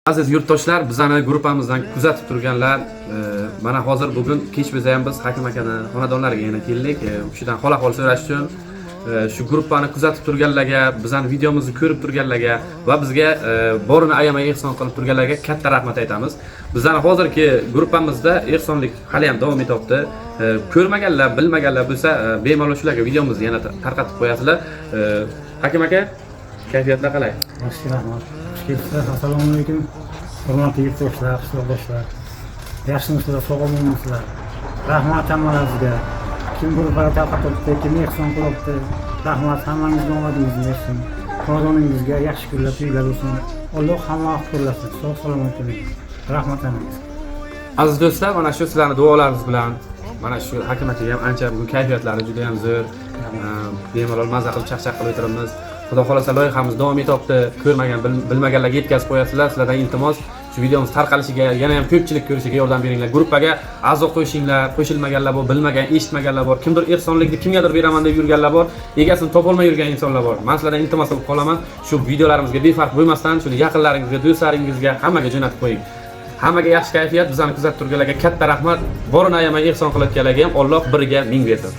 Aziz yurtdoshlar, bizani gruppamizdan kuzatib turganlar, mana hozir bugun kech biz ham biz Hakim akani xonadonlariga yana keldik. O'shadan xol-ahvol so'rash uchun shu gruppani kuzatib turganlarga, bizani videomizni ko'rib turganlarga va bizga borini ayamay ehson qilib turganlarga katta rahmat aytamiz. Bizani hozirgi gruppamizda ehsonlik hali ham davom etyapti. Ko'rmaganlar, bilmaganlar bo'lsa, bemalol shularga videomizni yana tarqatib qo'yasizlar. Hakim aka, kayfiyatlar qalay? Yaxshi, rahmat. Assalomu alaykum. Hurmatli yurtdoshlar, qishloqdoshlar. Yaxshimisizlar, sog'lommisizlar? Rahmat hammalaringizga. Kim gruppaga tarqatibdi, kim ehson qilibdi. Rahmat, hammangizga omadingizni bersin. Xonadoningizga yaxshi kunlar tuylar bo'lsin. Alloh hamma qo'llasin. Sog' salomat bo'ling. Rahmat hammangizga. Aziz do'stlar, mana shu sizlarning duolaringiz bilan mana shu Hakim aka ham ancha bugun kayfiyatlari juda ham zo'r. Bemalol maza qilib chaqchaq qilib o'tiramiz. Xudo xolasa loyihamiz davom etyapti. Ko'rmagan, bilmaganlarga yetkazib qo'yasizlar. Sizlardan iltimos shu videomiz tarqalishiga, yana ham ko'pchilik ko'rishiga yordam beringlar. Gruppaga a'zo qo'shinglar, qo'shilmaganlar bor, bilmagan, eshitmaganlar bor. Kimdir ehsonlikni kimgadir beraman deb yurganlar bor, egasini topolmay yurgan insonlar bor. Men sizlardan iltimos qilib qolaman, shu videolarimizga befarq bo'lmasdan, shuni yaqinlaringizga, do'stlaringizga hammaga jo'natib qo'ying. Hammaga yaxshi kayfiyat, bizani kuzatib turganlarga katta rahmat. Borini ayamay ehson qilayotganlarga ham Alloh biriga ming bersin.